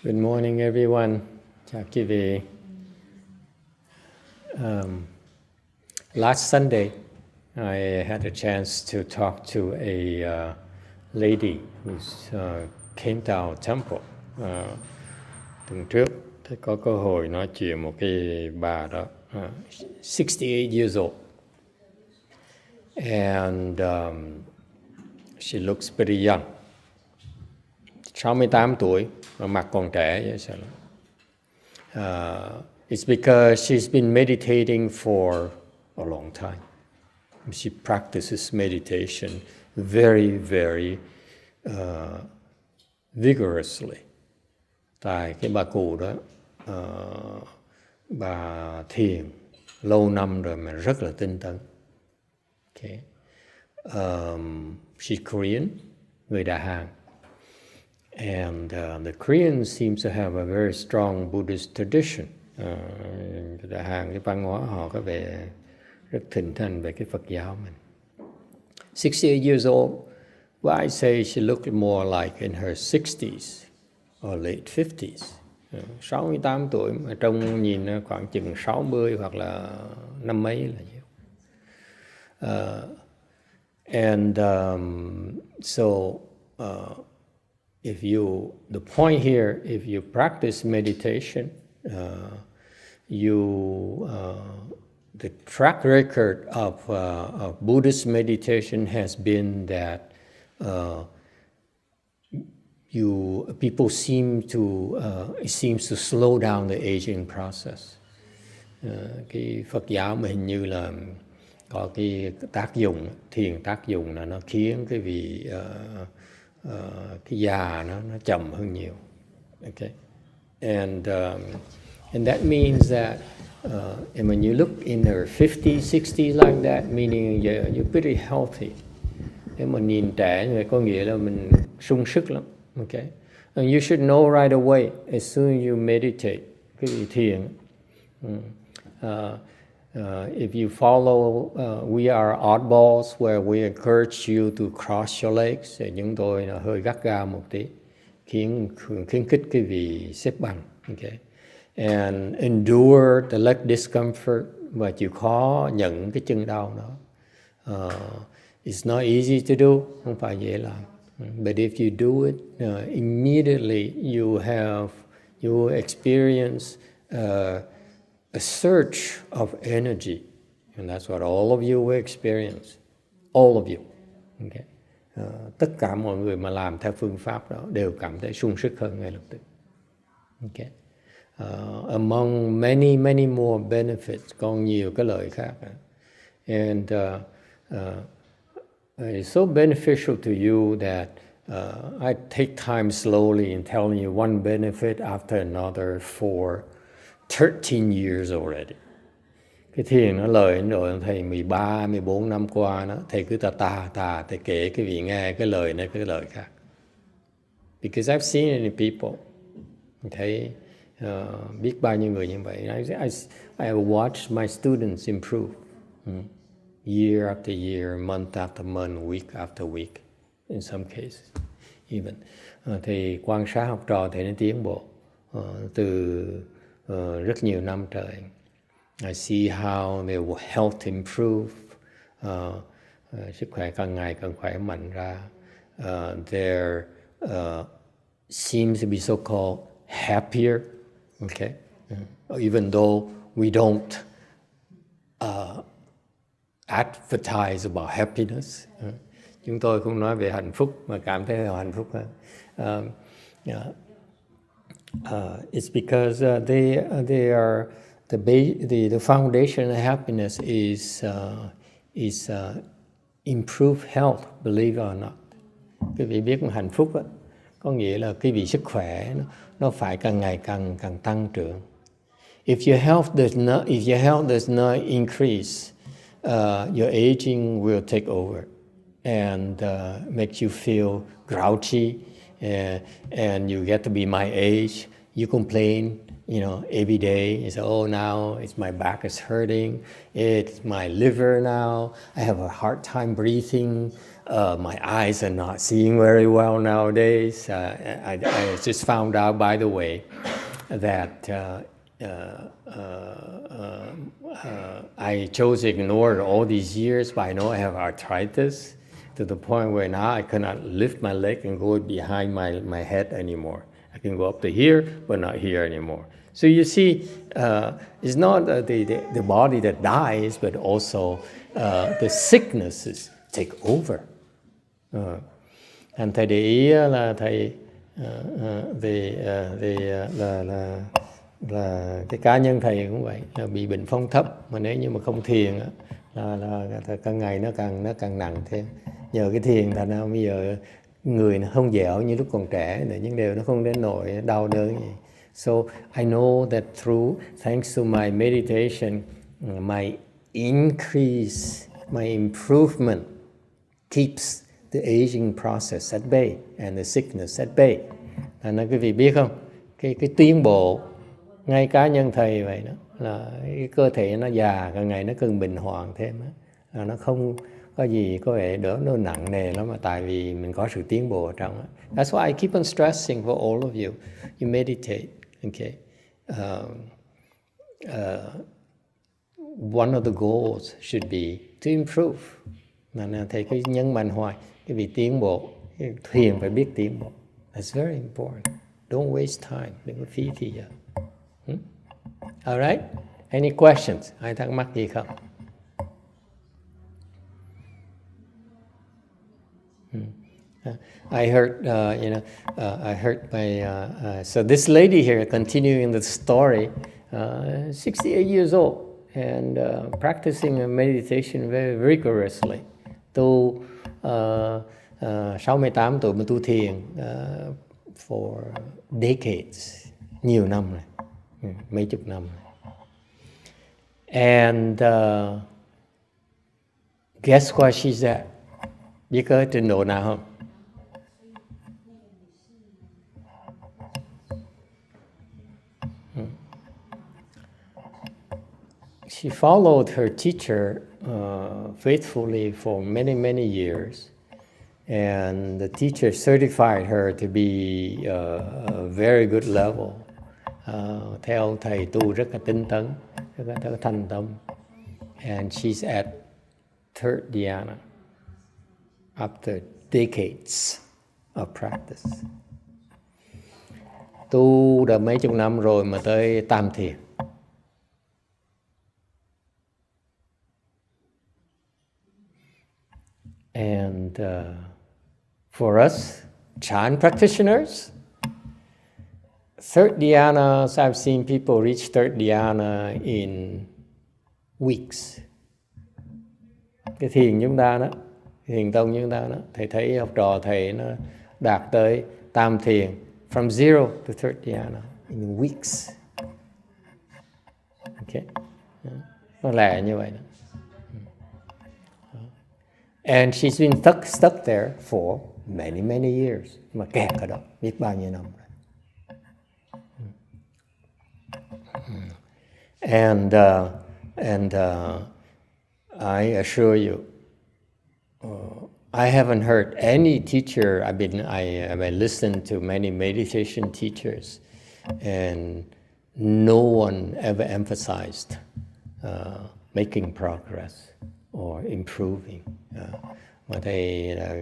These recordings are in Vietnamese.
Good morning, everyone. Chào quý vị. Last Sunday, I had a chance to talk to a lady who came to our temple. Tuần trước, thì có cơ hội nói chuyện một cái bà đó, 68 years old. And she looks pretty young. 68 tuổi, mặt còn trẻ vậy sao? It's because she's been meditating for a long time. She practices meditation very, very vigorously. Tại cái bà cụ đó, bà thiền lâu năm rồi mà rất là tinh tấn. Okay. She's Korean, người Đà Hàn. And the Koreans seem to have a very strong Buddhist tradition. Đà Hàn, cái văn hóa họ có vẻ rất thịnh hành về cái Phật giáo mình. 68 years old, well, I say she looked more like in her 60s or late 50s. 68 tuổi mà trông nhìn khoảng chừng 60 hoặc là năm mấy là nhiều. The point here, if you practice meditation, the track record of Buddhist meditation has been that people it seems to slow down the aging process. Cái Phật giáo mà hình như là có cái tác dụng, thiền tác dụng là nó khiến cái vị cái già nó chậm hơn nhiều. Okay, and that means that and when you look in her 50s, 60s like that, meaning you're pretty healthy. Nếu mà nhìn trẻ thì có nghĩa là mình sung sức lắm. Okay, and you should know right away as soon as you meditate, cái vị thiền. If you follow, we are oddballs where we encourage you to cross your legs. Chúng tôi là hơi gắt gao một tí, khuyến khích cái vị xếp bằng. Okay. And endure the leg discomfort, và chịu khó nhận cái chân đau đó. It's not easy to do, không phải dễ làm. But if you do it, immediately you experience a surge of energy, and that's what all of you will experience. All of you. Okay. Tất cả mọi người mà làm theo phương pháp đó đều cảm thấy sung sức hơn ngay lập tức. Okay. Among many, many more benefits, còn nhiều cái lợi khác. And it's so beneficial to you that I take time slowly in telling you one benefit after another for 13 years already. Cái thiền nó lời rồi thầy 13, 14 năm qua đó, thầy cứ thầy kể cái vị nghe cái lời này cái lời khác. Because I've seen it in people. Thầy biết bao nhiêu người như vậy. I have watched my students improve. Year after year, month after month, week after week, in some cases even. Thì quan sát học trò thầy nó tiến bộ từ rất nhiều năm trời. I see how their health improve, sức khỏe càng ngày càng khỏe mạnh ra. There seems to be so-called happier, okay? Even though we don't advertise about happiness. Chúng tôi không nói về hạnh phúc mà cảm thấy hạnh phúc hơn. It's because they are the foundation of happiness is improved health, believe it or not. Quý vị biết hạnh phúc đó, có nghĩa là cái vị sức khỏe nó phải càng ngày càng tăng trưởng. If your health does not increase, your aging will take over and make you feel grouchy. And you get to be my age, you complain every day. You say, oh, now my back is hurting. It's my liver now. I have a hard time breathing. My eyes are not seeing very well nowadays. I just found out, by the way, that I chose to ignore it all these years, but I know I have arthritis to the point where now I cannot lift my leg and go behind my head anymore. I can go up to here, but not here anymore. So you see, it's not the body that dies, but also the sicknesses take over. Anh thầy để ý là thầy là cái cá nhân thầy cũng vậy, là bị bệnh phong thấp, mà nếu như mà không thiền là càng ngày nó càng nặng thêm. Nhờ cái thiền thành ra bây giờ người nó không dẻo như lúc còn trẻ, để những điều nó không đến nỗi đau đớn gì. So I know that thanks to my meditation, my increase, my improvement keeps the aging process at bay and the sickness at bay. Thành ra quý vị biết không, cái tiến bộ, ngay cá nhân thầy vậy đó, là cái cơ thể nó già, càng ngày nó cần bình hoàng thêm đó. Là nó không có gì có vẻ đỡ, nó nặng nề lắm, mà tại vì mình có sự tiến bộ ở trong đó. That's why I keep on stressing for all of you. You meditate, okay? One of the goals should be to improve. Mà thầy cứ nhấn mạnh hoài, cái việc tiến bộ, cái thiền phải biết tiến bộ. That's very important. Don't waste time, đừng có phí thì giờ. All right? Any questions? Ai thắc mắc gì không? I heard, I heard so this lady here, continuing the story, 68 years old and practicing meditation very rigorously. Tu 68 tuổi mà tu thiền for decades, nhiều năm rồi, mấy chục năm rồi. And guess where she's at? Biết có trình độ nào không? She followed her teacher faithfully for many, many years. And the teacher certified her to be a very good level. Theo thầy tu rất là tinh tấn, rất là thành tâm. And she's at third dhyana after decades of practice. Tu đã mấy chục năm rồi mà tới tam thiền. And for us, Chan practitioners, third dhyana, I've seen people reach third dhyana in weeks. Cái thiền chúng ta đó, thiền tông chúng ta đó, thầy thấy học trò thầy nó đạt tới tam thiền from zero to third dhyana in weeks. Okay, nó lẹ như vậy đó. And she's been stuck there for many, many years. Mà kẹt ở đó, biết bao nhiêu năm rồi. And I assure you, I haven't heard any teacher. I've been listening to many meditation teachers, and no one ever emphasized making progress or improving. Mà thầy đã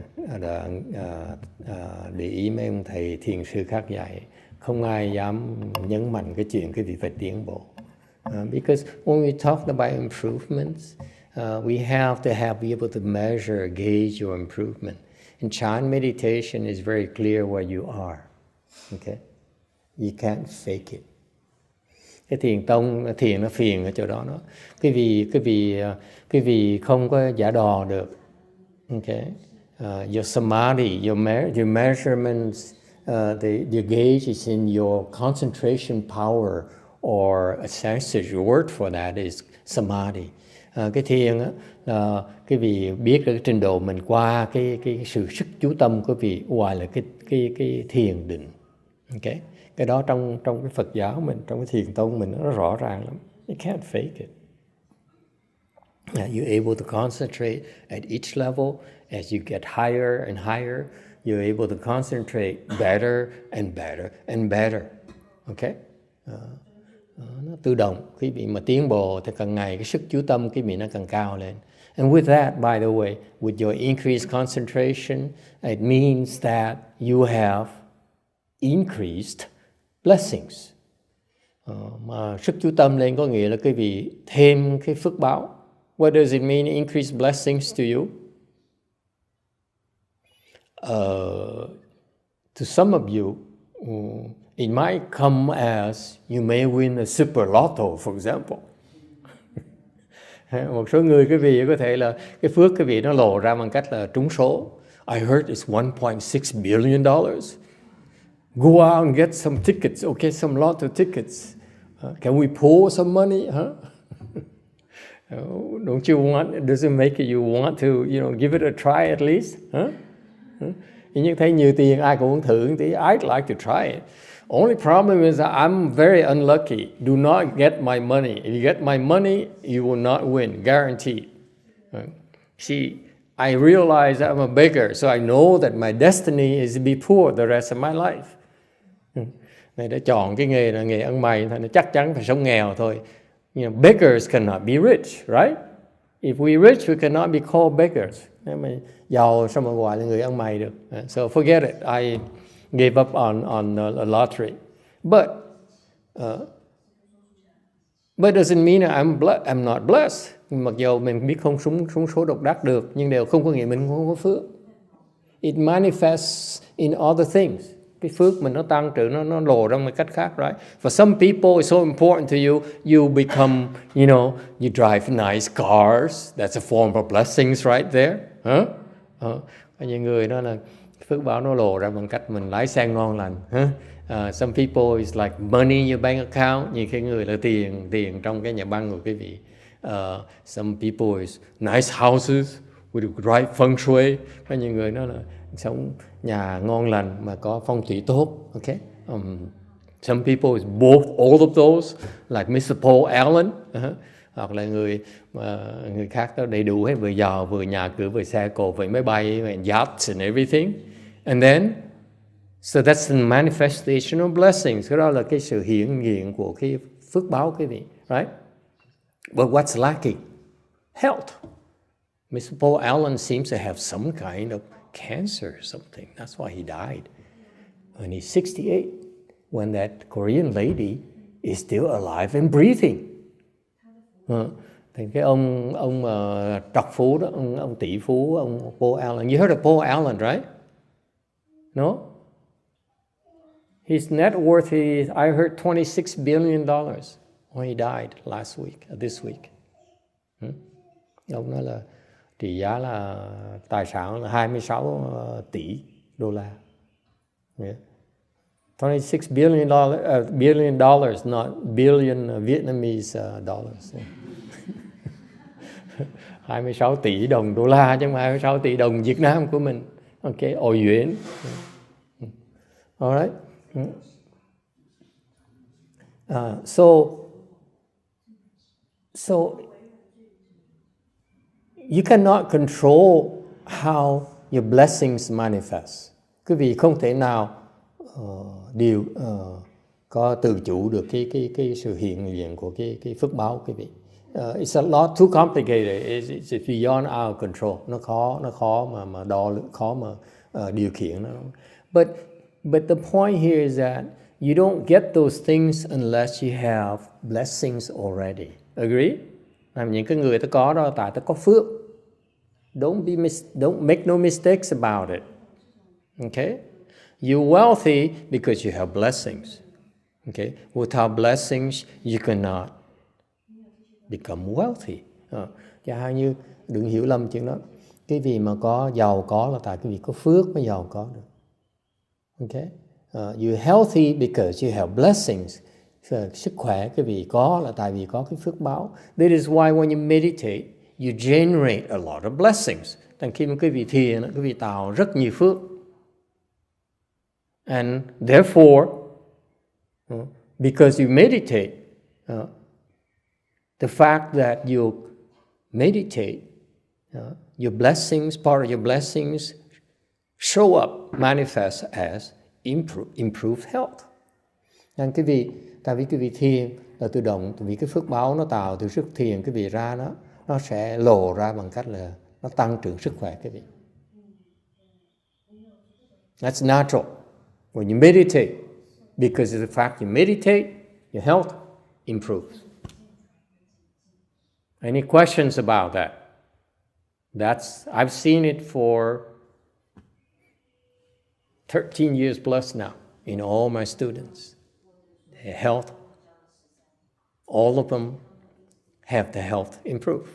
để ý mấy ông thầy thiền sư khác dạy, không ai dám nhấn mạnh cái chuyện cái gì phải tiến bộ. Because when we talk about improvements, we have to be able to measure, gauge your improvement. In Chan meditation, it's very clear where you are. Okay, you can't fake it. Cái thiền nó phiền ở chỗ đó, cái vì không có giả đò được. Okay, your samadhi, your measurements, the gauge is in your concentration power, or a Sanskrit word for that is samadhi. Cái thiền á, là cái vị biết cái trình độ mình qua cái sự sức chú tâm của vị gọi là cái thiền định. Okay? Cái đó trong cái Phật giáo mình, trong cái thiền tông mình nó rõ ràng lắm. You can't fake it. You're able to concentrate at each level. As you get higher and higher, you're able to concentrate better and better and better. Okay? Nó tự động. Quý vị mà tiến bộ thì càng ngày cái sức chú tâm quý vị nó càng cao lên. And with that, by the way, with your increased concentration, it means that you have increased blessings. Mà sức chú tâm lên có nghĩa là quý vị thêm cái phước báo. What does it mean, increased blessings to you? To some of you, it might come as you may win a super lotto, for example. Một số người quý vị có thể là cái phước quý vị nó lộ ra bằng cách là trúng số. I heard it's $1.6 billion. Go out and get some tickets, okay, some lotto tickets. Can we pull some money, huh? Don't you want, does it make you want to, give it a try at least, huh? Nhưng thấy nhiều tiền ai cũng muốn thử tí, I'd like to try it. Only problem is that I'm very unlucky. Do not get my money. If you get my money, you will not win, guaranteed. See, I realize I'm a beggar, so I know that my destiny is to be poor the rest of my life. Này đã chọn cái nghề là nghề ăn mày, thì chắc chắn phải sống nghèo thôi. Beggars cannot be rich, right? If we rich, we cannot be called beggars. Nếu mà giàu sao mà gọi là người ăn mày được? So forget it. I gave up on a lottery. But doesn't mean I'm not blessed. Mặc dù mình biết không trúng số độc đắc được, nhưng đều không có nghĩa mình không có phước. It manifests in other things. Cái phước mình nó tăng trưởng, nó lộ ra một cách khác, right? For some people, it's so important to you, you become, you drive nice cars. That's a form of blessings right there. Có những người đó là phước báo nó lộ ra bằng cách mình lái xe ngon lành. Some people is like money in your bank account. Như cái người là tiền trong cái nhà băng của quý vị. Some people is nice houses with the right feng shui. Có những người đó là sống nhà ngon lành mà có phong thủy tốt. Okay? Some people is both all of those, like Mr. Paul Allen. Hoặc là người khác đó đầy đủ hết, vừa giàu, vừa nhà cửa, vừa xe cộ, vừa máy bay, and yachts and everything. And then, so that's the manifestation of blessings. Cái đó là cái sự hiện diện của cái phước báo quý vị, right? But what's lacking? Health. Mr. Paul Allen seems to have some kind of cancer or something. That's why he died. When he's 68, when that Korean lady is still alive and breathing. Thì cái ông trọc phú đó, ông tỷ phú, ông Paul Allen. You heard of Paul Allen, right? No? His net worth is, I heard, $26 billion when he died this week. Ông nói là trị giá là tài sản là 26 tỷ đô la. Yeah. $26 billion dollars, not billion Vietnamese dollars. 26 tỷ đồng đô la chứ không phải 26 tỷ đồng Việt Nam của mình. Okay, ổ yuan. All right. So you cannot control how your blessings manifest. Quý vị không thể nào có tự chủ được cái sự hiện diện của cái phước báo quý vị. It's a lot too complicated. It's beyond our control. Nó khó mà đo lượng, khó mà điều khiển nó. But the point here is that you don't get those things unless you have blessings already. Agree? Những cái người ta có đó tại ta có phước. Don't make no mistakes about it. Okay? You're wealthy because you have blessings. Okay? Without blessings, you cannot become wealthy. Chẳng hạn như đừng hiểu lầm chuyện đó. Cái gì mà có giàu có là tại cái gì có phước mới giàu có được. Okay? You're healthy because you have blessings. Sức khỏe cái vị có là tại vì có cái phước báo. That is why when you meditate, you generate a lot of blessings. Thành khi mà quý vị thiền, quý vị tạo rất nhiều phước. And therefore, Because you meditate, the fact that you meditate, your blessings, part of your blessings show up, manifest as improved health. Nên tại vì cái vị thiền là tự động, vì cái phước báo nó tạo từ sức thiền, cái vị ra nó sẽ lộ ra bằng cách là nó tăng trưởng sức khỏe cái vị. That's natural. When you meditate, because of the fact you meditate, your health improves. Any questions about that? I've seen it for 13 years plus now in all my students. Their health, all of them have their health improve.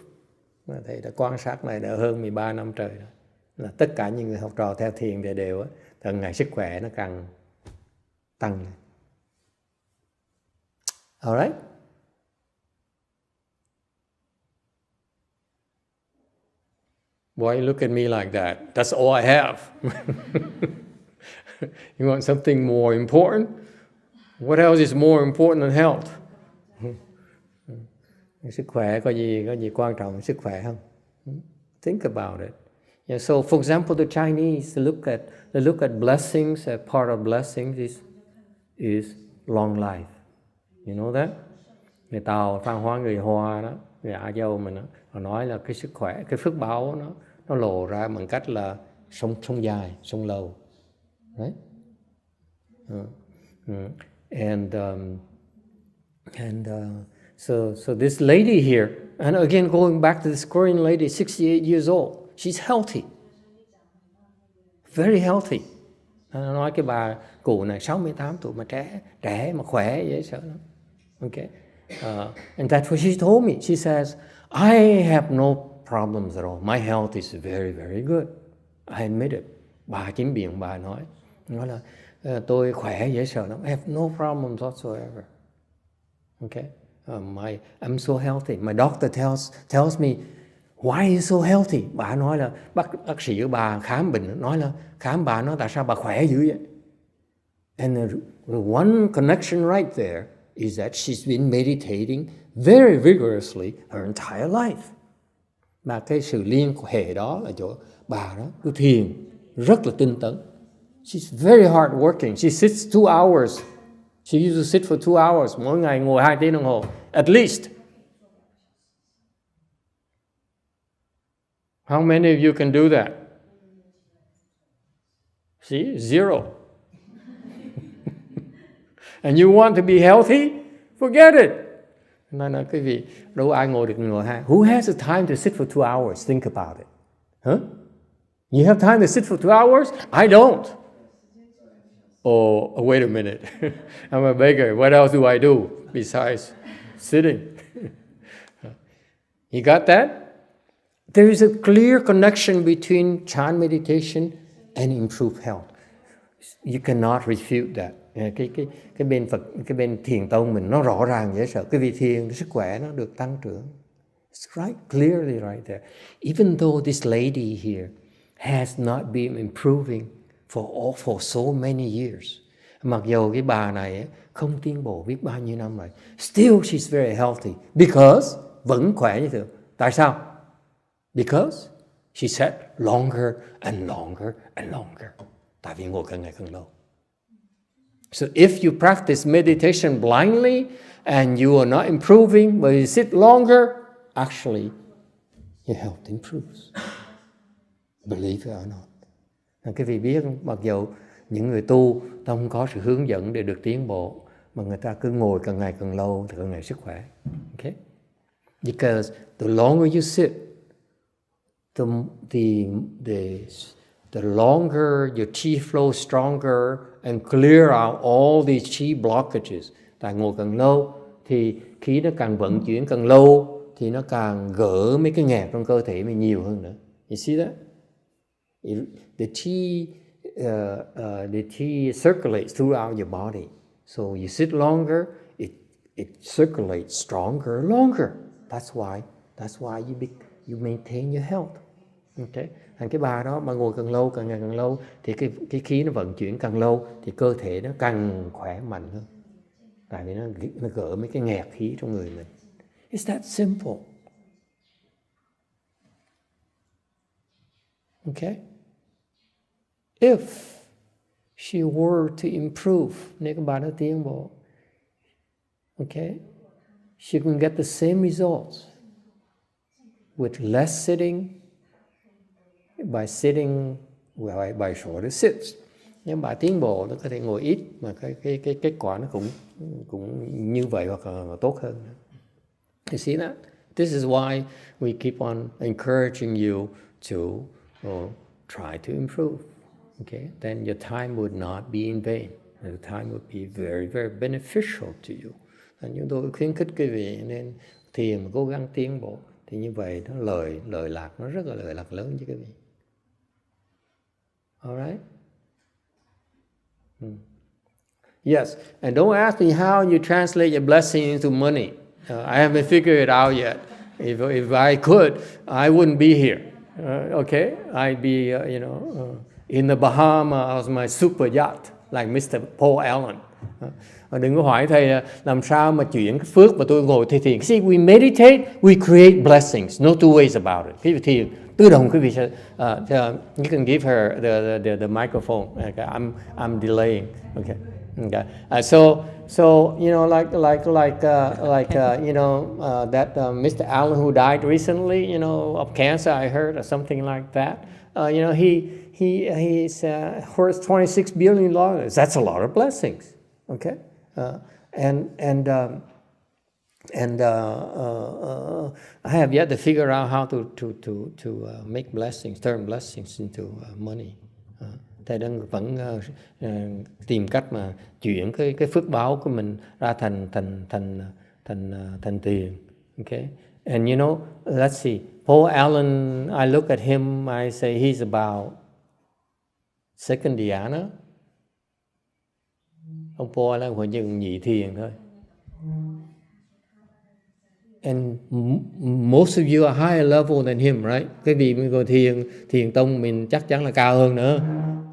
Thầy đã quan sát này đã hơn 13 năm trời rồi. Là tất cả những người học trò theo thiền thì đều càng ngày sức khỏe nó càng tăng lên. Alright? Why you look at me like that? That's all I have. You want something more important? What else is more important than health? Sức khỏe có gì quan trọng hơn sức khỏe không? Think about it. Yeah, so for example, the Chinese they look at blessings, as part of blessings is long life. You know that? Người Tàu, văn hóa người Hoa đó, người Á Châu mình đó, họ nói là cái sức khỏe, cái phước báo nó lộ ra bằng cách là sống dài, sống lâu. Right? So this lady here, and again going back to this Korean lady, 68 years old, she's healthy, very healthy. Nó nói cái bà cụ này 68 tuổi mà trẻ mà khỏe dễ sợ lắm. Okay, and that's what she told me. She says, I have no problems at all. My health is very, very good. I admit it. Bà chính miệng bà nói là tôi khỏe dễ sợ lắm. I have no problems whatsoever. Okay, I'm so healthy. My doctor tells me, why are you so healthy? Bà nói là bác sĩ của bà khám bệnh, nói là khám bà nói tại sao bà khỏe dữ vậy? And the one connection right there is that she's been meditating very vigorously her entire life. Mà cái sự liên hệ đó là chỗ bà đó cứ thiền rất là tinh tấn. She's very hard working. She sits 2 hours. She used to sit for 2 hours. Mỗi ngày ngồi 2 tiếng đồng hồ, at least. How many of you can do that? See, 0. And you want to be healthy? Forget it. Nên là cái vị đâu ai ngồi được ngồi 2. Who has the time to sit for 2 hours? Think about it. Huh? You have time to sit for 2 hours? I don't. Oh, wait a minute. I'm a beggar. What else do I do besides sitting? You got that? There is a clear connection between Chan meditation and improved health. You cannot refute that. Cái bên Phật, cái bên thiền tông mình nó rõ ràng dễ sợ. Cái vị thiền, sức khỏe nó được tăng trưởng. It's right, clearly right there. Even though this lady here has not been improving for so many years. Mặc dù cái bà này không tiến bộ biết bao nhiêu năm rồi. Still she's very healthy. Because vẫn khỏe như thường. Tại sao? Because she sat longer and longer and longer. Tại vì ngồi càng ngày càng lâu. So if you practice meditation blindly and you are not improving, but you sit longer, actually your health improves. Believe it or not. Cái vị biết mặc dù những người tu không có sự hướng dẫn để được tiến bộ, mà người ta cứ ngồi càng ngày càng lâu thì càng ngày sức khỏe. Okay? Because the longer you sit, the longer your chi flow stronger and clear out all these chi blockages. Tại ngồi càng lâu thì khí nó càng vận chuyển càng lâu thì nó càng gỡ mấy cái nghẹt trong cơ thể mình nhiều hơn nữa. You see that? The chi circulates throughout your body. So you sit longer, it circulates stronger, longer. That's why you maintain your health. Okay? Thành cái bà đó mà ngồi càng lâu, càng ngày càng lâu thì cái khí nó vận chuyển càng lâu thì cơ thể nó càng khỏe mạnh hơn. Tại vì nó gỡ mấy cái nghẹt khí trong người mình. It's that simple. Okay? If she were to improve, nếu các bạn đã tiến bộ, okay, she can get the same results with less sitting, by sitting, by shorter sits. Nếu bạn tiến bộ, nó có thể ngồi ít mà cái kết quả nó cũng như vậy hoặc là tốt hơn. You see that? This is why we keep on encouraging you to try to improve. Okay? Then your time would not be in vain. The time would be very, very beneficial to you. Chúng tôi khuyến khích quý vị nên thiền mà cố gắng tiến bộ. Thì như vậy nó lợi lạc, nó rất là lợi lạc lớn cho quý vị. Alright? Yes, and don't ask me how you translate your blessing into money. I haven't figured it out yet. If I could, I wouldn't be here. Okay, I'd be, in the Bahamas on my super yacht, like Mr. Paul Allen. Đừng có hỏi thầy làm sao mà chuyển cái phước mà tôi ngồi thi thiền. See, we meditate, we create blessings. No two ways about it. Quý vị thiền, tự động quý vị sẽ, you can give her the microphone. Okay, I'm delaying. Okay. Okay. So that Mr. Allen who died recently, of cancer, I heard, or something like that. He's worth $26 billion. That's a lot of blessings. Okay, I have yet to figure out how to make blessings, turn blessings into money. Thầy vẫn tìm cách mà chuyển cái phước báo của mình ra thành tiền. Okay, and let's see, Paul Allen, I look at him, I say he's about second dhyana. Ông Paul là khoảng chừng nhị thiền thôi. And most of you are higher level than him, right? Cái vị mình gọi thiền tông mình chắc chắn là cao hơn nữa.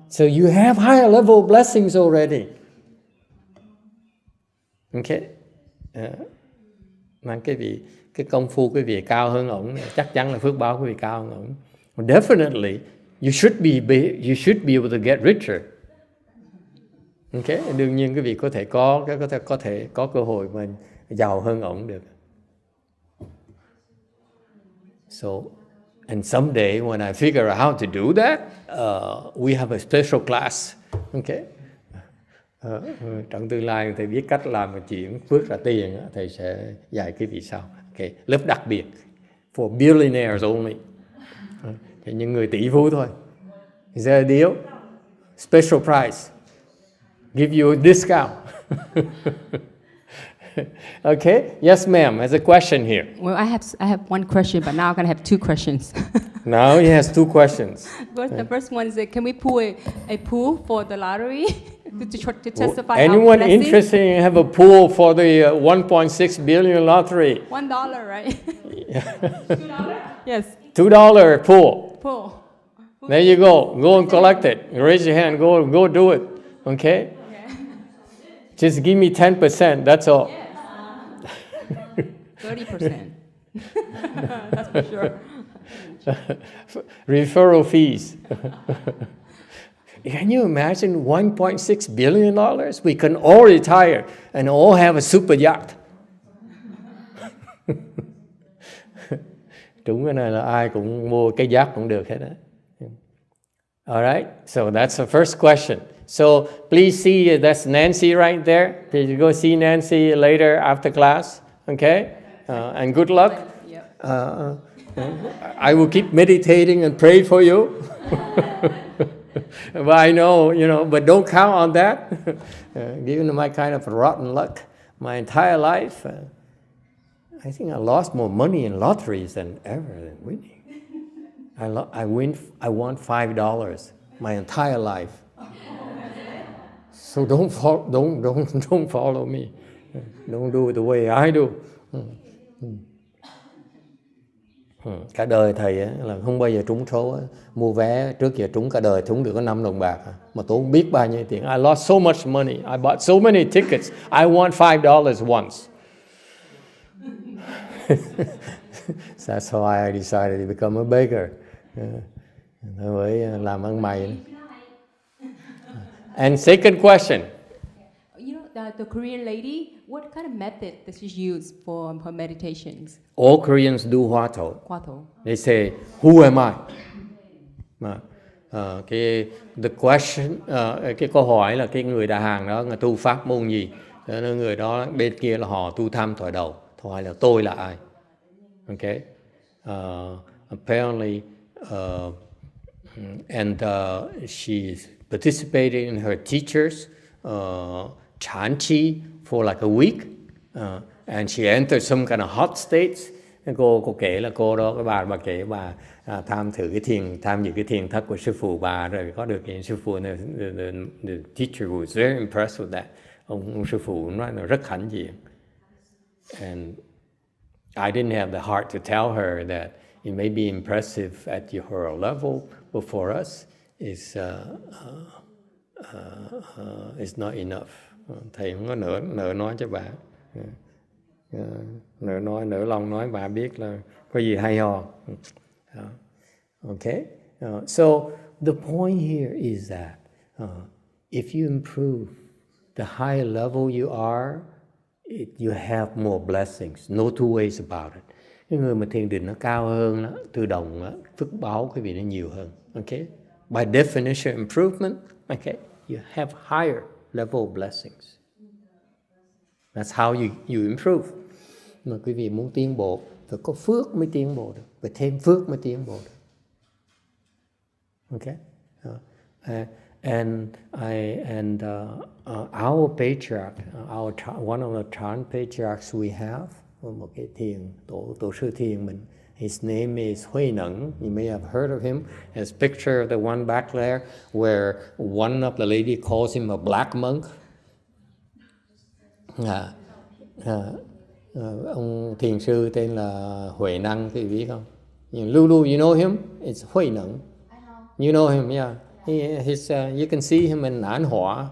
So you have higher level blessings already. Okay? Mà cái công phu cái vị cao hơn ổng, chắc chắn là phước báo cái vị cao hơn ổng. Definitely, you should be able to get richer. Okay? Đương nhiên cái vị có thể có cơ hội mà giàu hơn ổng được. So, and someday when I figure out how to do that, we have a special class. Okay? Trong tương lai thầy biết cách làm chuyển phước ra tiền, thầy sẽ dạy cái vị sau. Okay. Lớp đặc biệt for billionaires only. Thì những người tỷ phú thôi. Is there a deal? Special price. Give you a discount. Okay. Yes, ma'am. There's a question here. Well, I have one question, but now I'm going to have two questions. Now he has two questions. The first one is, can we pull a pool for the lottery to testify? Anyone interested in have a pool for the 1.6 billion lottery? $1, right? $2? Yes. $2 pool. Pool. There you go. Go and collect it. Raise your hand. Go do it. Okay? Just give me 10%. That's all. Yes. 30%. That's for sure. Referral fees. Can you imagine $1.6 billion? We can all retire and all have a super yacht. Đúng cái này là ai cũng mua cái yacht cũng được hết á. All right, so that's the first question. So please see, that's Nancy right there. Please go see Nancy later after class, okay? And good luck. I will keep meditating and pray for you. But I know, but don't count on that. Given my kind of rotten luck, my entire life, I think I lost more money in lotteries than ever than winning. I won $5 my entire life. So don't follow me. Don't do it the way I do. Cả đời thầy á, là không bao giờ trúng số á. Mua vé trước giờ trúng cả đời, trúng được có 5 đồng bạc mà tôi không biết bao nhiêu tiền. I lost so much money. I bought so many tickets. I won $5 once. That's why I decided to become a beggar. Tôi mới làm ăn mày. And second question. You know, the Korean lady, what kind of method does she use for her meditations? All Koreans do Hoa Thổ. Hoa Thổ. They say, who am I? The question, cái câu hỏi là cái người đà hàng đó, người tu pháp môn gì? Người đó bên kia là họ tu tham thổi đầu. Hỏi là tôi là ai? Okay. Apparently, and she's participated in her teachers' chanchi for like a week, and she entered some kind of hot states. Cô kể là cô đó, cái bà kể bà tham dự cái thiền thất của sư phụ bà, rồi có được cái sư phụ này, the teacher was very impressed with that. Ông sư phụ nói là rất hãnh diện. And I didn't have the heart to tell her that it may be impressive at your level, but for us, it's not enough. Thầy không có nỡ nói cho bà. Nỡ lòng nói bà biết là có gì hay ho. Okay? So the point here is that if you improve, the higher level you are, you have more blessings. No two ways about it. Cái người mà thiền định nó cao hơn, tự động phước báo cái vị nó nhiều hơn. Okay? By definition, improvement, okay, you have higher level of blessings. That's how you improve. Mà quý vị muốn tiến bộ, phải có phước mới tiến bộ được, phải thêm phước mới tiến bộ được. Okay? Our patriarch, one of the Chan patriarchs we have, một cái thiền tổ sư thiền mình, his name is Huệ Nẫn. You may have heard of him. There's a picture of the one back there where one of the lady calls him a black monk. Ông thiền sư tên là Huệ Năng, quý vị biết không? Lulu, you know him? It's Huệ Nẫn. You know him, yeah. You can see him in YongHua.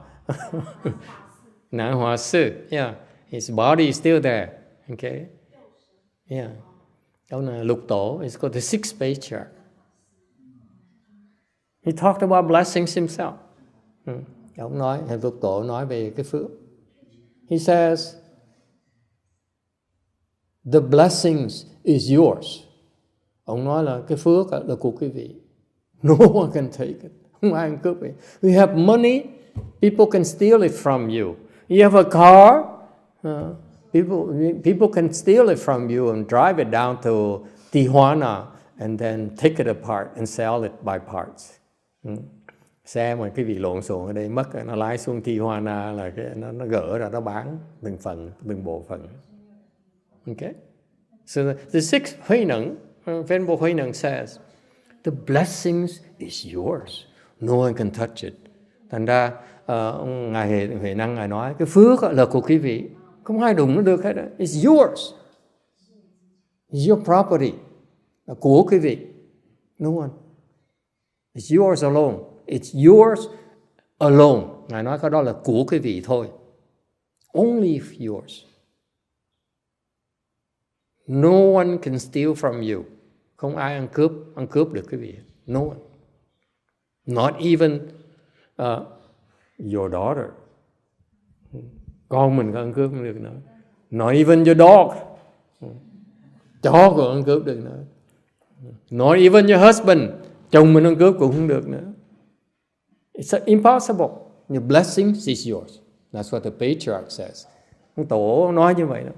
YongHua sư, yeah. His body is still there, okay? Yeah. Ông là lục tổ, it's called the sixth patriarch. He talked about blessings himself. Ông nói, lục tổ nói về cái phước. He says, the blessings is yours. Ông nói là cái phước là của quý vị. No one can take it. Không ai cướp vậy. You have money, people can steal it from you. You have a car, people can steal it from you and drive it down to Tijuana and then take it apart and sell it by parts. Xe mà cái vị lộn xộn ở đây mất, nó lái xuống Tijuana là nó gỡ ra, nó bán từng phần, từng bộ phận. Okay? So the sixth Huệ Nẫn, Venerable Huệ Nẫn says, the blessings is yours. No one can touch it. Thành ra Ngài Huệ Năng Ngài nói cái phước là của quý vị, không ai đụng nó được hết. It's yours. It's your property. Là của quý vị. No one. It's yours alone. It's yours alone. Ngài nói cái đó là của quý vị thôi. Only yours. No one can steal from you. Không ai ăn cướp được quý vị. No one. Not even your daughter. Con mình có ăn cướp không được nữa. Not even your dog. Chó cũng ăn cướp được nữa. Not even your husband. Chồng mình ăn cướp cũng không được nữa. It's impossible. Your blessings is yours. That's what the patriarch says. Ông tổ nói như vậy đó.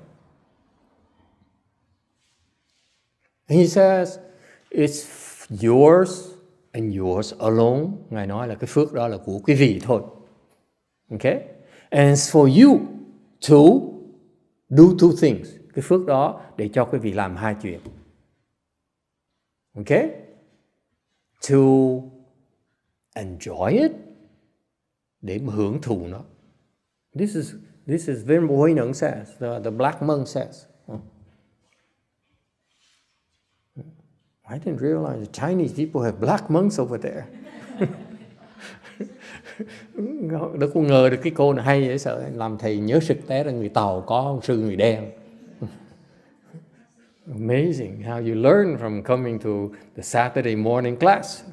He says, it's yours and yours alone. Ngài nói là cái phước đó là của quý vị thôi. Okay? And it's for you to do two things. Cái phước đó để cho quý vị làm hai chuyện. Okay? To enjoy it, để mà hưởng thụ nó. This is Venerable Huệ Nẫn says, the black monk says. I didn't realize the Chinese people have black monks over there. Đâu có ngờ được cái cô này hay vậy, sợ làm thầy nhớ sực té là người Tàu có sư người đen. Amazing how you learn from coming to the Saturday morning class.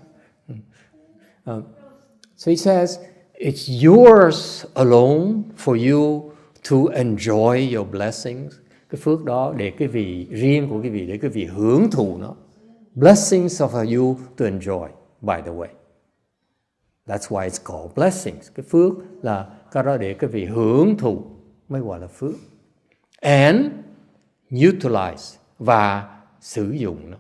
So he says, it's yours alone for you to enjoy your blessings. Cái phước đó để cái vị riêng của cái vị, để cái vị hưởng thụ nó. Blessings are for you to enjoy, by the way. That's why it's called blessings. Cái phước là cái đó để cái vị hưởng thụ mới gọi là phước. And utilize, và sử dụng nó.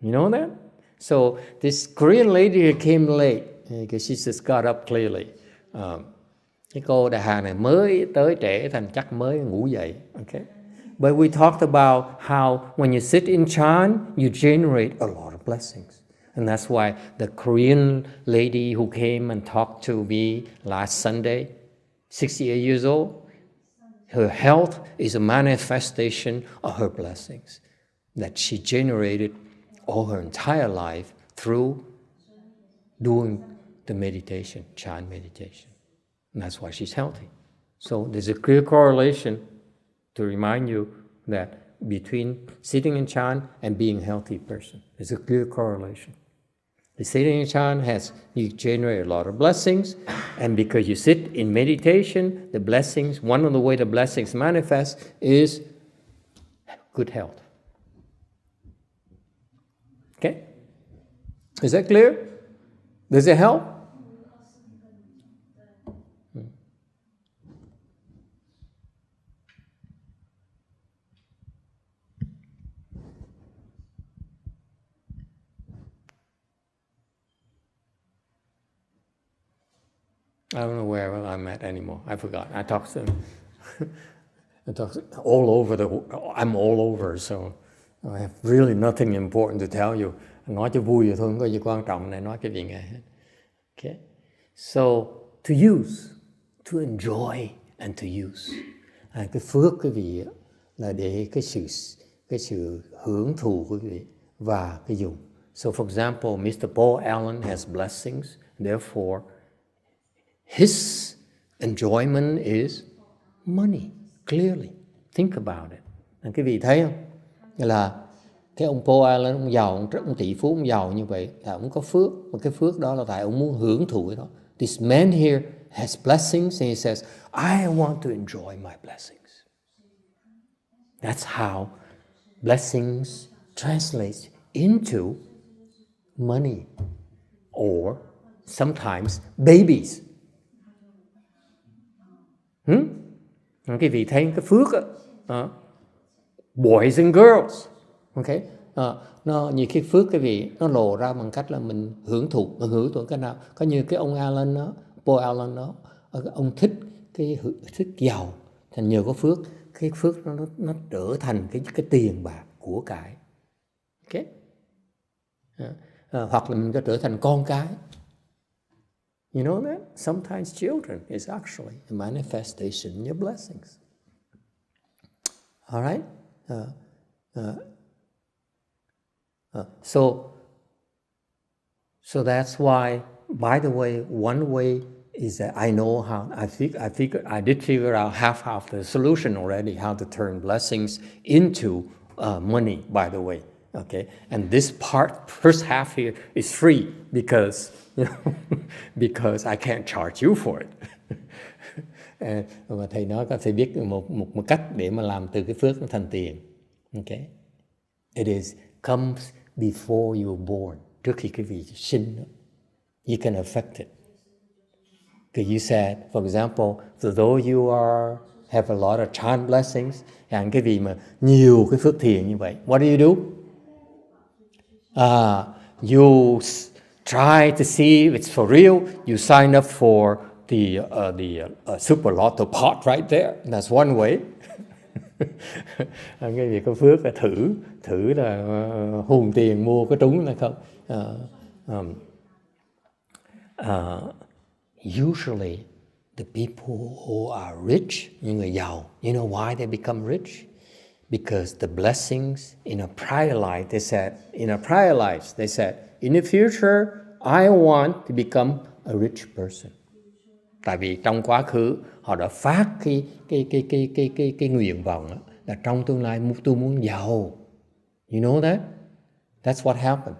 You know that? So this Korean lady came late because she just got up clearly. Cái cô đại hàng này mới tới trễ, thành chắc mới ngủ dậy. Okay. But we talked about how when you sit in chan, you generate a lot of blessings. And that's why the Korean lady who came and talked to me last Sunday, 68 years old, her health is a manifestation of her blessings that she generated all her entire life through doing the meditation, chan meditation. And that's why she's healthy. So there's a clear correlation to remind you that between sitting in chan and being a healthy person. There's a clear correlation. The sitting in chan you generate a lot of blessings, and because you sit in meditation, the blessings, one of the way the blessings manifest is good health. Okay? Is that clear? Does it help? I don't know where I'm at anymore. I forgot. I talk all over I'm all over, so I have really nothing important to tell you. Nói cho vui vậy thôi, không có gì quan trọng này, nói cái gì nghe hết. Okay. So to use, to enjoy and to use. Cái phước cái vị là để cái sự hưởng thụ của quý vị và cái dùng. So for example, Mr. Paul Allen has blessings, therefore his enjoyment is money, clearly. Think about it. Cái vị thấy không? Là cái ông Paul Allen, ông giàu, ông tỷ phú, ông giàu như vậy là ông có phước. Và cái phước đó là tại ông muốn hưởng thụ cái đó. This man here has blessings and he says, I want to enjoy my blessings. That's how blessings translates into money or sometimes babies. Cái vị thấy cái phước đó, boys and girls, okay, nó như cái phước cái vị nó lộ ra bằng cách là mình hưởng thụ cái nào. Có như cái ông Allen đó, Paul Allen đó, ông thích giàu, thành nhờ có phước, cái phước nó trở thành cái tiền bạc của cải, okay. Hoặc là mình có trở thành con cái. You know that? Sometimes children is actually a manifestation of your blessings. All right? So that's why, by the way, one way is that I know how, I did figure out half of the solution already, how to turn blessings into money, by the way. Okay, and this first half here is free because because I can't charge you for it. Và thầy nói có thể biết một cách để mà làm từ cái phước nó thành tiền. Okay, it comes before you're born, trước khi cái vị sinh. You can affect it. Because you said, for example, for those you have a lot of chan blessings, and cái vị mà nhiều cái phước thiện như vậy, what do you do? You try to see if it's for real. You sign up for the super lotto pot right there. That's one way. Cái việc có phước là thử là hùn tiền mua có trúng hay không. Usually the people who are rich, những người giàu, you know why they become rich? Because the blessings in a prior life, they said, in the future, I want to become a rich person. Tại vì trong quá khứ họ đã phát cái nguyện vọng đó, là trong tương lai tôi muốn giàu. You know that? That's what happened.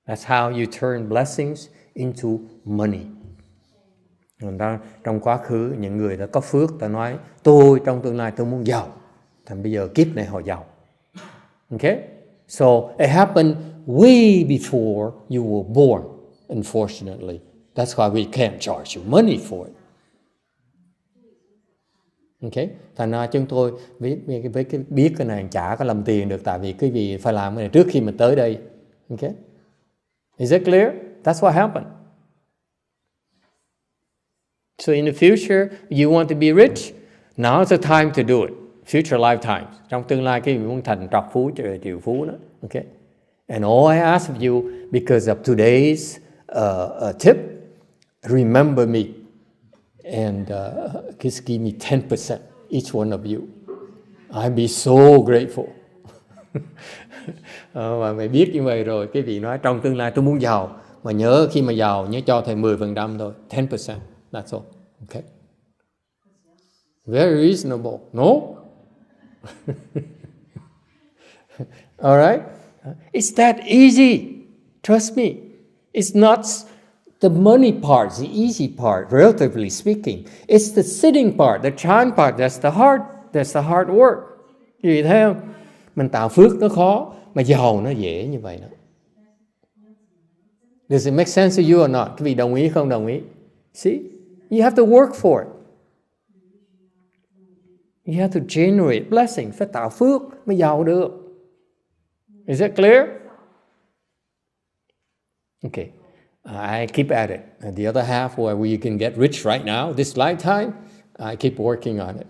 That's how you turn blessings into money. Trong quá khứ những người đã có phước đã nói tôi trong tương lai tôi muốn giàu. Thành bây giờ kiếp này họ giàu. Okay? So it happened way before you were born. Unfortunately, that's why we can't charge you money for it. Okay? Thành ra chúng tôi biết cái này chả có làm tiền được, tại vì cái gì phải làm cái này trước khi mình tới đây. Okay? Is it clear? That's what happened. So in the future, you want to be rich, now's the time to do it. Future lifetimes. Trong tương lai cái muốn thành trọc phú, triệu phú đó. Okay? And all I ask of you, because of today's tip, remember me and just give me 10%, each one of you. I'll be so grateful. Mà mày biết như vậy rồi, cái vị nói trong tương lai tôi muốn giàu, mà nhớ khi mà giàu nhớ cho thầy 10% thôi, 10%, that's all. Okay? Very reasonable, no? All right? It's that easy. Trust me. It's not the money part, the easy part, relatively speaking. It's the sitting part, the chant part, that's the hard work. Vì thấy không? Mình tạo phước nó khó, mà giàu nó dễ như vậy đó. Does it make sense to you or not? Quý vị đồng ý không đồng ý? See? You have to work for it. You have to generate blessings. Phải tạo phước mới giàu được. Is it clear? Okay. I keep at it. And the other half where you can get rich right now, this lifetime, I keep working on it.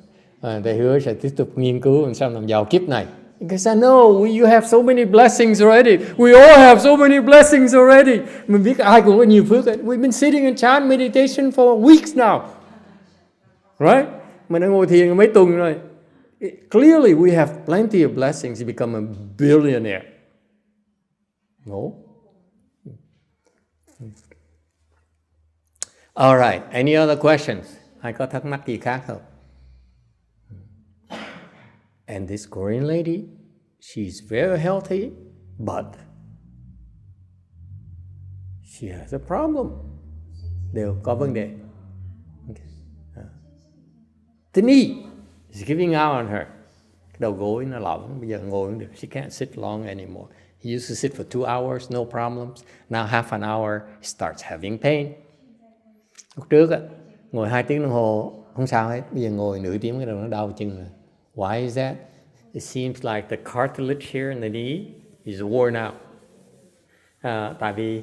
Thầy hứa sẽ tiếp tục nghiên cứu làm sao làm giàu kiếp này. Because I know you have so many blessings already. We all have so many blessings already. Mình biết ai cũng có nhiều phước. We've been sitting in chant meditation for weeks now. Right? Mình đã ngồi thiền mấy tuần rồi. Clearly we have plenty of blessings to become a billionaire. No? All right. Any other questions? Ai có thắc mắc gì khác không? And this Korean lady, she's very healthy, but she has a problem. Đều có vấn đề. Okay. The knee is giving out on her. Cái đầu gối nó lỏng, bây giờ ngồi không được. She can't sit long anymore. He used to sit for 2 hours, no problems. Now half an hour, he starts having pain. Lúc trước ngồi 2 tiếng đồng hồ không sao hết. Bây giờ ngồi nửa tiếng cái đầu nó đau chân rồi. Why is that? It seems like the cartilage here in the knee is worn out. Tại vì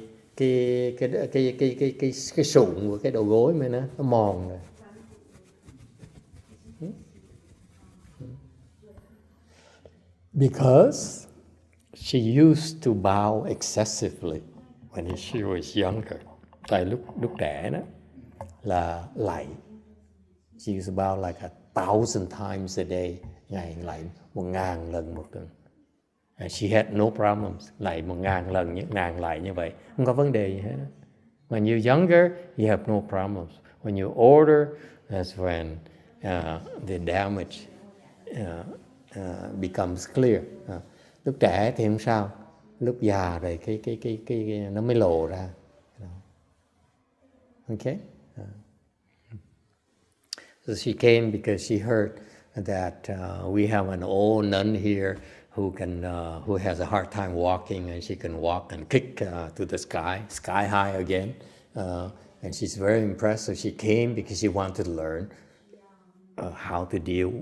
cái sụn của cái đầu gối mà nó mòn rồi. Because she used to bow excessively when she was younger. Tại lúc trẻ đó là lạy. She used to bow like 1,000 times a day. Ngày lạy 1,000 lần một tuần. And she had no problems. Lạy 1,000 lần, 1,000 lạy như vậy. Không có vấn đề gì hết. When you're younger, you have no problems. When you're older, that's when the damage becomes clear. Lúc trẻ thì không sao. Lúc già rồi cái nó mới lộ ra. Okay? So she came because she heard that we have an old nun here who has a hard time walking, and she can walk and kick to the sky high again. And she's very impressed. So she came because she wanted to learn how to deal,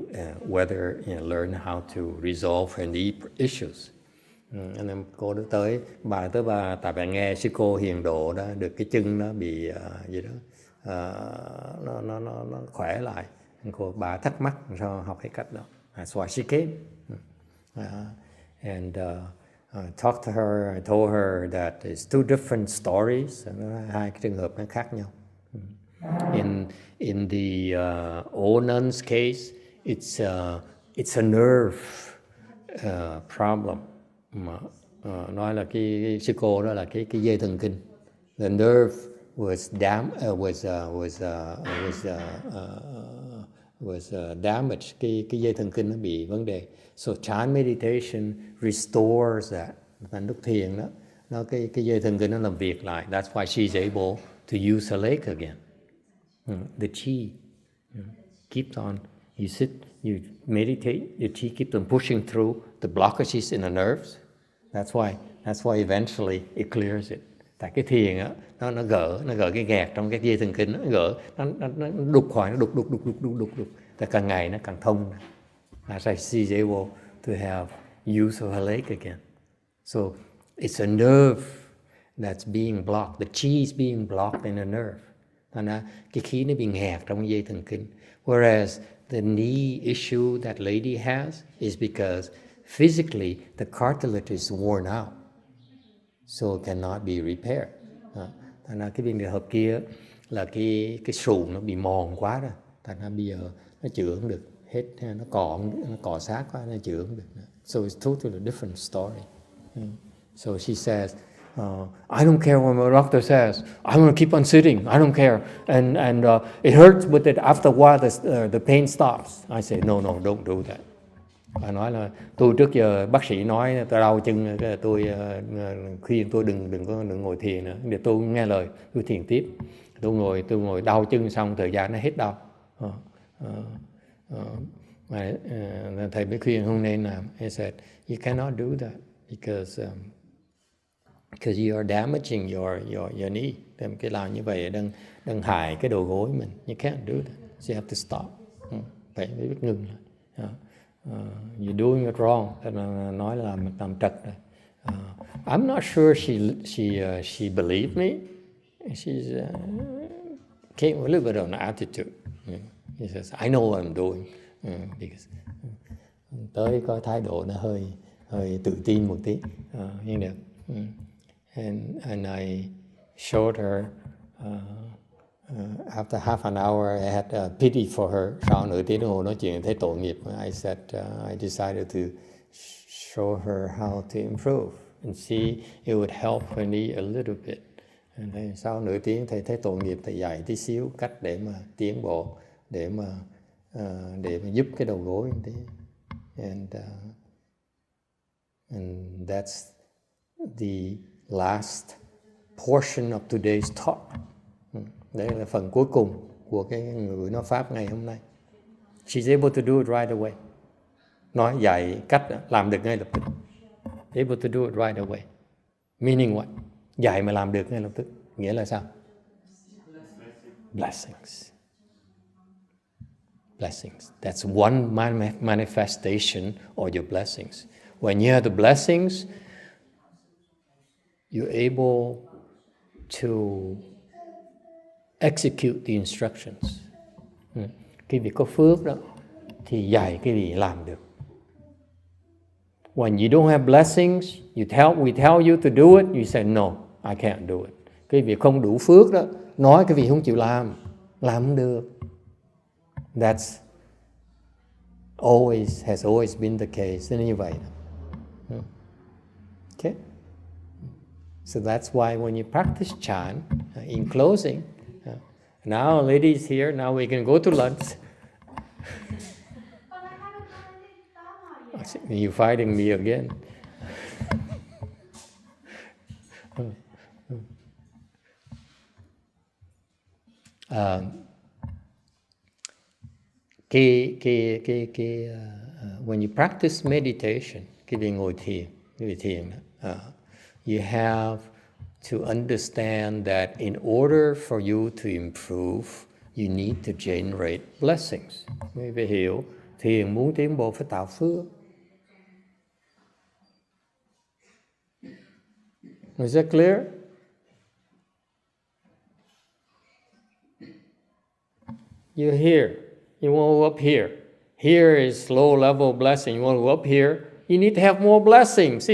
learn how to resolve her knee issues. Anh em cô đó tới bà tại bà nghe sư cô hiền độ đó, được cái chân nó bị gì đó nó khỏe lại. Bà thắc mắc sao học cái cách đó. That's why she came. And talked to her. I told her that it's 2 different stories. 2 cái trường hợp nó khác nhau. In the old nun's case, it's a nerve problem. Nói là cái sư cô đó là cái dây thần kinh. The nerve was damaged. Cái dây thần kinh nó bị vấn đề. So chant meditation restores that. Và lúc thiền đó, cái dây thần kinh nó làm việc lại. That's why she's able to use her leg again. The chi keeps on. You sit, you meditate. The chi keeps on pushing through the blockages in the nerves. That's why eventually it clears it. Tại cái thiền á, nó gỡ cái gạt trong cái dây thần kinh, nó gỡ, nó đục khỏi, nó đục. Tại càng ngày nó càng thông. That's why she's able to have use of her leg again. So it's a nerve that's being blocked. The chi is being blocked in a nerve. Thành ra cái khí nó bị nghẹt trong cái dây thần kinh. Whereas the knee issue that lady has is because physically the cartilage is worn out, so it cannot be repaired. Thành ra cái trường hợp kia là cái sụn nó bị mòn quá rồi. Thành ra bây giờ nó chữa không được hết, nó cọ sát quá, nó chữa không được. So it's totally different story. So she says, I don't care what my doctor says. I'm going to keep on sitting. I don't care. And it hurts, but after a while the pain stops. I say, no, don't do that. Bà nói là tôi trước giờ bác sĩ nói tôi đau chân, tôi khuyên tôi đừng ngồi thiền nữa. Để tôi nghe lời, tôi thiền tiếp. Tôi ngồi đau chân xong thời gian nó hết đau. Thầy mới khuyên không nên làm. He said, you cannot do that because you are damaging your knee. Cái làm như vậy đang hại cái đầu gối mình. You can't do that. So you have to stop. Phải biết ngừng lại. You're doing it wrong. Nói là làm trật rồi. I'm not sure she believed me. She's came a little bit of an attitude. He says, I know what I'm doing. Because tới có thái độ nó hơi tự tin một tí. You know. And I showed her. After half an hour, I had pity for her. Sau nửa tiếng đồng hồ nói chuyện thấy tội nghiệp. I said, I decided to show her how to improve and see it would help her knee a little bit. And sau nửa tiếng thầy thấy tội nghiệp, thầy dạy tí xíu cách để mà tiến bộ, để mà giúp cái đầu gối một tí. And that's the last portion of today's talk. Đây là phần cuối cùng của cái người nói Pháp ngày hôm nay. She's able to do it right away. Nói dạy cách làm được ngay lập tức. Able to do it right away. Meaning what? Dạy mà làm được ngay lập tức. Nghĩa là sao? Blessings. Blessings. That's one manifestation of your blessings. When you have the blessings, you're able to execute the instructions. Cái việc có phước đó thì dạy cái gì làm được. When you don't have blessings, we tell you to do it, you say no, I can't do it. Cái việc không đủ phước đó, nói cái việc không chịu làm không được. That's has always been the case. Như vậy. Okay? So that's why when you practice chant, in closing, now ladies here, now we can go to lunch. You're fighting me again. When you practice meditation, cái việc ngồi thiền, you have to understand that in order for you to improve, you need to generate blessings. Quý vị hiểu, thiền muốn tiến bộ phải tạo phước. Is that clear? You're here. You want to go up here. Here is low level blessing. You want to go up here. You need to have more blessings.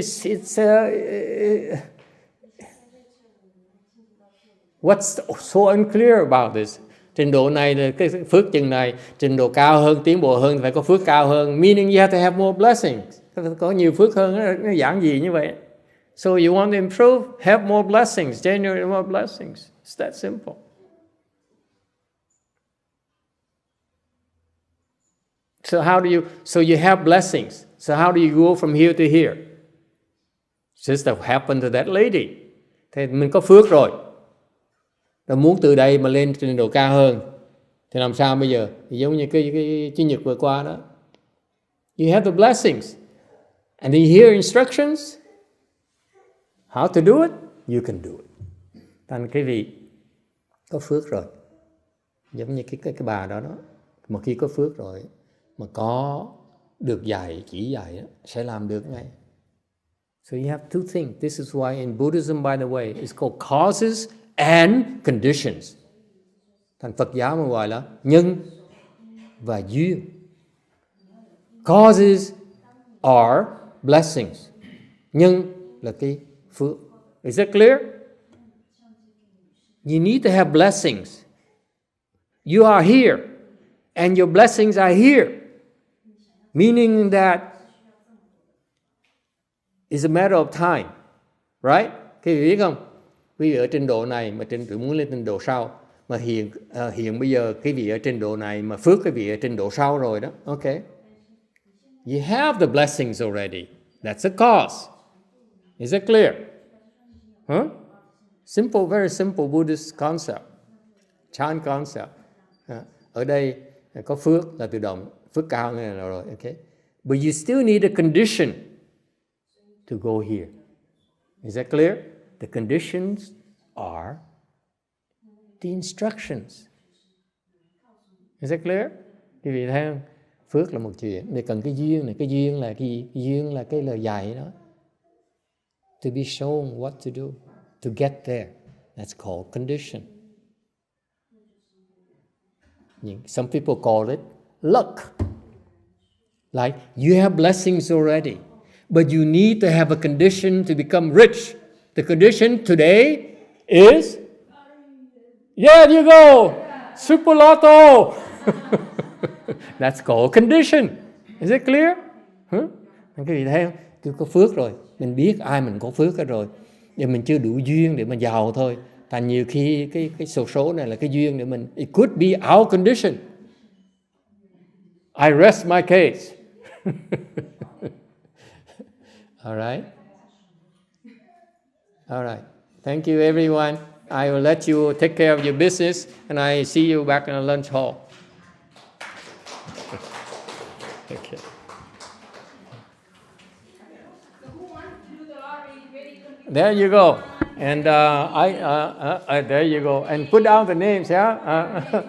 What's so unclear about this? Trình độ này là cái phước chừng này, trình độ cao hơn, tiến bộ hơn phải có phước cao hơn. Meaning you have to have more blessings. Có nhiều phước hơn, nó giản dị như vậy. So you want to improve, have more blessings, generate more blessings. It's that simple. So you have blessings. So how do you go from here to here? Just that happened to that lady. Thì mình có phước rồi. Rồi muốn từ đây mà lên trình độ cao hơn. Thì làm sao bây giờ? Thì giống như cái Chủ nhật vừa qua đó. You have the blessings. And you hear instructions. How to do it? You can do it. Thành cái vị có phước rồi. Giống như cái bà đó. Mà khi có phước rồi, mà có được dạy, chỉ dạy đó, sẽ làm được ngay. So you have two things. This is why in Buddhism, by the way, it's called causes and conditions. Thành Phật giáo mà gọi là nhân và duyên. Causes are blessings. Nhân là cái phước. Is that clear? You need to have blessings. You are here, and your blessings are here. Meaning that it's a matter of time, right? Quý vị biết không? Quý vị ở trình độ này mà muốn lên trình độ sau, mà hiện bây giờ quý vị ở trình độ này mà phước quý vị ở trình độ sau rồi đó, okay? You have the blessings already. That's a cause. Is that clear? Huh? Simple, very simple Buddhist concept. Chan concept. Ở đây có phước là tự động, phước cao này là rồi, okay? But you still need a condition to go here. Is that clear? The conditions are the instructions. Is that clear? Quý vị thấy không? Phước là một chuyện, để cần cái duyên này. Cái duyên là cái gì? Cái duyên là cái lời dạy đó. To be shown what to do, to get there. That's called condition. Some people call it luck. Like you have blessings already, but you need to have a condition to become rich. The condition today is, yeah, you go, Super Lotto. That's called condition. Is it clear? Các vị thấy không? Tôi có phước rồi, mình biết ai mình có phước rồi, nhưng mình chưa đủ duyên để mà giàu thôi. Thành nhiều khi cái số này là cái duyên để mình. It could be our condition. I rest my case. All right. All right. Thank you, everyone. I will let you take care of your business, and I see you back in the lunch hall. Okay. There you go. And there you go. And put down the names, yeah?